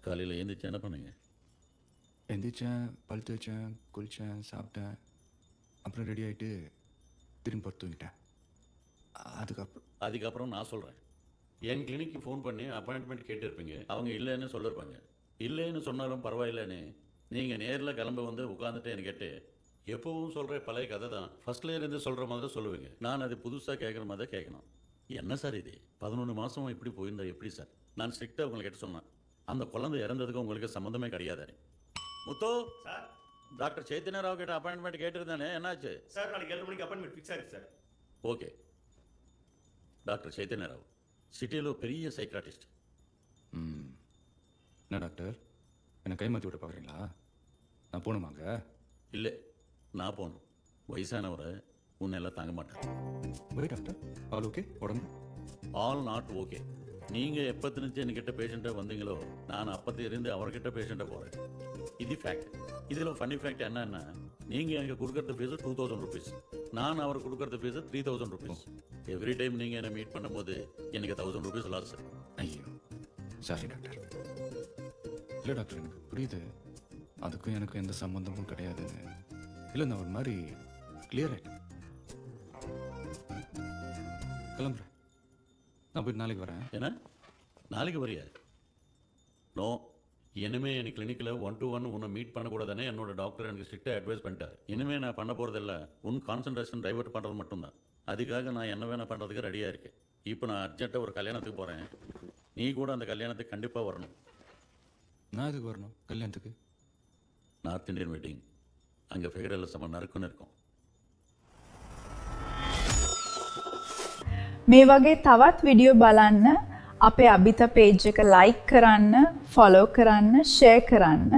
காலையில் எழுந்திரிச்சு என்ன பண்ணுங்க? எந்திரிச்சேன், பல் தேய்ச்சேன், குளித்தேன், சாப்பிட்டேன், அப்புறம் ரெடி ஆகிட்டு திரும்பி படுத்து தூங்கிட்டேன். அதுக்கப்புறம் நான் சொல்கிறேன். என் கிளினிக்கு ஃபோன் பண்ணி அப்பாயின்மெண்ட் கேட்டிருப்பீங்க. அவங்க இல்லைன்னு சொல்லியிருப்பாங்க. இல்லைன்னு சொன்னாலும் பரவாயில்லைன்னு நீங்கள் நேரில் கிளம்ப வந்து உட்காந்துட்டு எனக்கு கேட்டு எப்பவும் சொல்கிற பழைய கதை தான் ஃபஸ்ட்லேருந்து சொல்கிற மாதிரி சொல்லுவீங்க. நான் அது புதுசாக கேட்குற மாதிரி தான் கேட்கணும். என்ன சார் இது 11 மாதம் இப்படி போயிருந்தா எப்படி சார்? நான் ஸ்ட்ரிக்டாக உங்களை கேட்டு சொன்னேன். அந்த குழந்தை இறந்ததுக்கு உங்களுக்கு சம்மந்தமே கிடையாது. முத்து சார், டாக்டர் சைத்தன்ய ராவ் கிட்ட அப்பாயின்மெண்ட் கேட்டிருந்தானே, என்னாச்சு? சார் நாளைக்கு 7 மணிக்கு அப்பாயின்மெண்ட் ஃபிக்ஸ் ஆகிடுச்சு sir. Okay. Doctor Chaitanya Rao சிட்டியில் பெரிய சைக்காட்டிஸ்ட். என்ன டாக்டர், என்னை கை மாற்றி விட பார்க்குறீங்களா? நான் போகணுமாங்க? இல்லை, நான் போகணும். வயசானவரை உன்னெல்லாம் தாங்க மாட்டேன். போய் டாக்டர், ஆல் ஓகே? உடம்பு ஆல் நாட் ஓகே. நீங்கள் எப்பத்தினுச்சு என்கிட்ட பேஷண்ட்டை வந்தீங்களோ நான் அப்பத்திலிருந்து அவர்கிட்ட பேஷண்ட்டை போகிறேன். இது ஃபேக்ட். இதில் ஃபன்னி ஃபேக்ட் என்னன்னா, நீங்கள் எனக்கு கொடுக்குறது ஃபீஸு 2000 ருபீஸ், நான் அவர் கொடுக்குறது ஃபீஸு 3000 ருபீஸ். எவ்ரி டைம் நீங்கள் என்னை மீட் பண்ணும்போது எனக்கு 1000 ருபீஸ் லாஸ். ஐயோ சாரி டாக்டர். இல்லை டாக்டர், எனக்கு புரியுது, அதுக்கும் எனக்கும் எந்த சம்மந்தமும் கிடையாதுன்னு. இல்லை, நான் ஒரு மாதிரி கிளியர் ஆகிட்டேன். கிளம்புறேன், நான் போய்ட்டு நாளைக்கு வரேன். ஏன்னா நாளைக்கு வரியா? நோ, இனிமேல் எனக்கு கிளினிக்கில் 1-to-1 உன்னை மீட் பண்ணக்கூடாதுன்னு என்னோட டாக்டர் எனக்கு ஸ்ட்ரிக்டாக அட்வைஸ் பண்ணிட்டார். இனிமேல் நான் பண்ண போகிறதில்ல, உன் கான்சன்ட்ரேஷன் டைவர்ட் பண்ணுறது மட்டும்தான். அதுக்காக நான் என்ன வேணால் பண்ணுறதுக்கு ரெடியாக இருக்கேன். இப்போ நான் அர்ஜென்ட்டாக ஒரு கல்யாணத்துக்கு போகிறேன். நீ கூட அந்த கல்யாணத்துக்கு கண்டிப்பாக வரணும். நான் எதுக்கு வரணும் கல்யாணத்துக்கு? நார்த் இந்தியன் வெட்டிங், அங்கே ஃபெகரில் செம்ம நறுக்குன்னு இருக்கும். මේ වගේ තවත් විඩියෝ බලන්න අපේ අභිත පේජ් එක ලයික් කරන්න, ෆලෝ කරන්න, ෂෙයා කරන්න.